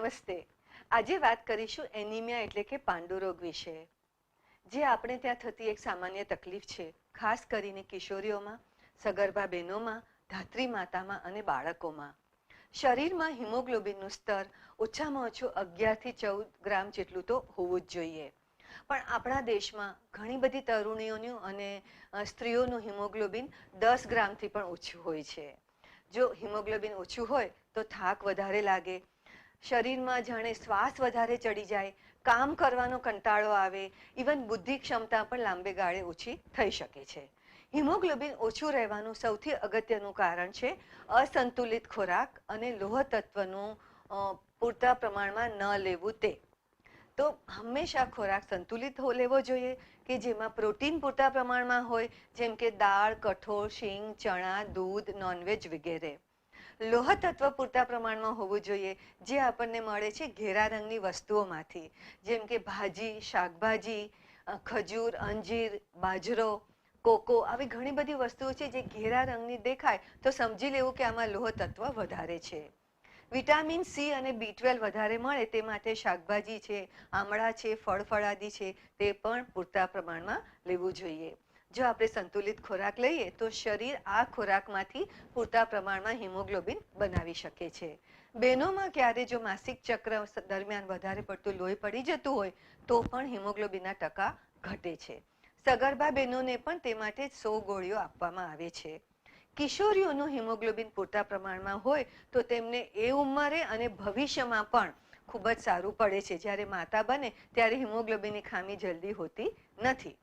નમસ્તે. આજે વાત કરીશું એનિમિયા એટલે કે પાંડુરોગ વિશે, જે આપણે ત્યાં થતી એક સામાન્ય તકલીફ છે, ખાસ કરીને કિશોરીઓમાં, સગર્ભા બહેનોમાં, ધાત્રી માતામાં અને બાળકોમાં. શરીરમાં હિમોગ્લોબિનનું સ્તર ઓછામાં ઓછું 11 થી 14 ગ્રામ જેટલું તો હોવું જ જોઈએ. પણ આપણા દેશમાં ઘણી બધી તરુણીઓનું અને સ્ત્રીઓનું હિમોગ્લોબિન 10 ગ્રામથી પણ ઓછું હોય છે. જો હિમોગ્લોબિન ઓછું હોય તો થાક વધારે લાગે, શરીરમાં જાણે શ્વાસ વધારે ચડી જાય, કામ કરવાનો કંટાળો આવે, ઇવન બુદ્ધિ ક્ષમતા પણ લાંબે ગાળે ઓછી થઈ શકે છે. હિમોગ્લોબિન ઓછું રહેવાનું સૌથી અગત્યનું કારણ છે અસંતુલિત ખોરાક અને લોહ તત્વનું પૂરતા પ્રમાણમાં ન લેવું તે. તો હંમેશા ખોરાક સંતુલિત લેવો જોઈએ કે જેમાં પ્રોટીન પૂરતા પ્રમાણમાં હોય, જેમ કે દાળ, કઠોળ, શીંગ, ચણા, દૂધ, નોનવેજ વગેરે. લોહ તત્વ પૂરતા પ્રમાણમાં હોવું જોઈએ, જે આપણને મળે છે ઘેરા રંગની વસ્તુઓમાંથી, જેમ કે ભાજી, શાકભાજી, ખજૂર, અંજીર, બાજરો, કોકો, આવી ઘણી બધી વસ્તુઓ છે જે ઘેરા રંગની દેખાય તો સમજી લેવું કે આમાં લોહ તત્વ વધારે છે. વિટામિન સી અને B12 વધારે મળે તે માટે શાકભાજી છે, આમળા છે, ફળફળાદી છે, તે પણ પૂરતા પ્રમાણમાં લેવું જોઈએ. જો આપણે સંતુલિત ખોરાક લઈએ તો શરીર આ ખોરાકમાંથી પૂરતા પ્રમાણમાં હિમોગ્લોબિન બનાવી શકે છે. બહેનોમાં ક્યારે જો માસિક ચક્ર દરમિયાન વધારે પડતું લોહી પડી જતું હોય તો પણ હિમોગ્લોબિનના ટકા ઘટે છે. સગર્ભા બહેનોને પણ તે માટે 100 ગોળીઓ આપવામાં આવે છે. કિશોરીઓનું હિમોગ્લોબિન પૂરતા પ્રમાણમાં હોય તો તેમને એ ઉંમરે અને ભવિષ્યમાં પણ ખૂબ જ સારું પડે છે. જ્યારે માતા બને ત્યારે હિમોગ્લોબિનની ખામી જલ્દી હોતી નથી.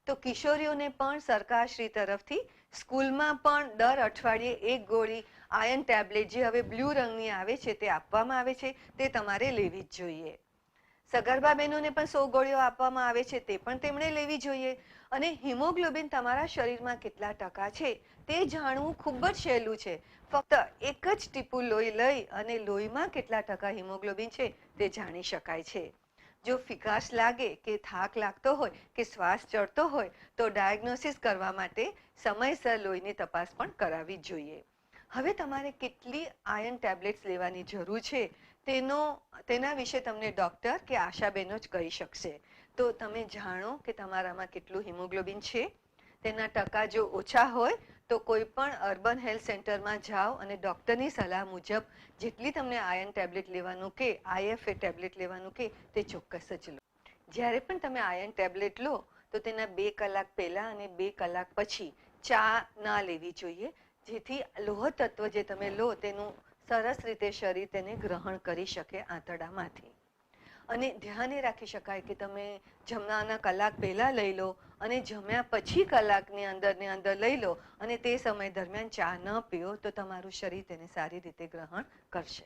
તો કિશોરીઓને પણ સરકારશ્રી તરફથી સ્કૂલમાં પણ દર અઠવાડિયે 1 ગોળી આયર્ન ટેબ્લેટ, જે હવે બ્લુ રંગની આવે છે, તે આપવામાં આવે છે, તે તમારે લેવી જ જોઈએ. સગર્ભા બહેનોને પણ 100 ગોળીઓ આપવામાં આવે છે, તે પણ તેમણે લેવી જોઈએ. અને હિમોગ્લોબિન તમારા શરીરમાં કેટલા ટકા છે તે જાણવું ખૂબ જ સહેલું છે. ફક્ત એક જ ટીપું લોહી લઈ અને લોહીમાં કેટલા ટકા હિમોગ્લોબિન છે તે જાણી શકાય છે. જો ફિકાસ લાગે કે થાક લાગતો હોય કે શ્વાસ ચડતો હોય તો ડાયગ્નોસિસ કરવા માટે સમયસર લોહીની તપાસ પણ કરાવવી જોઈએ. હવે તમારે કેટલી આયર્ન ટેબ્લેટ્સ લેવાની જરૂર છે તેના વિશે તમને ડૉક્ટર કે આશાબહેનો જ કહી શકશે. તો તમે જાણો કે તમારામાં કેટલું હિમોગ્લોબિન છે. તેના ટકા જો ઓછા હોય તો કોઈ પણ અર્બન હેલ્થ સેન્ટરમાં જાઓ અને ડૉક્ટરની સલાહ મુજબ જેટલી તમને આયર્ન ટેબ્લેટ લેવાનું કે IFA ટેબ્લેટ લેવાનું કે તે ચોક્કસ જ લો. જ્યારે પણ તમે આયર્ન ટેબ્લેટ લો તો તેના 2 કલાક પહેલાં અને 2 કલાક પછી ચા ના લેવી જોઈએ, જેથી લોહ તત્વ જે તમે લો તેનું સરસ રીતે શરીર તેને ગ્રહણ કરી શકે આંતરડામાંથી. અને ધ્યાન એ રાખી શકાય કે તમે જમવાના કલાક પહેલાં લઈ લો અને જમ્યા પછી કલાકની અંદર લઈ લો અને તે સમય દરમિયાન ચા ન પીઓ તો તમારું શરીર તેને સારી રીતે ગ્રહણ કરશે.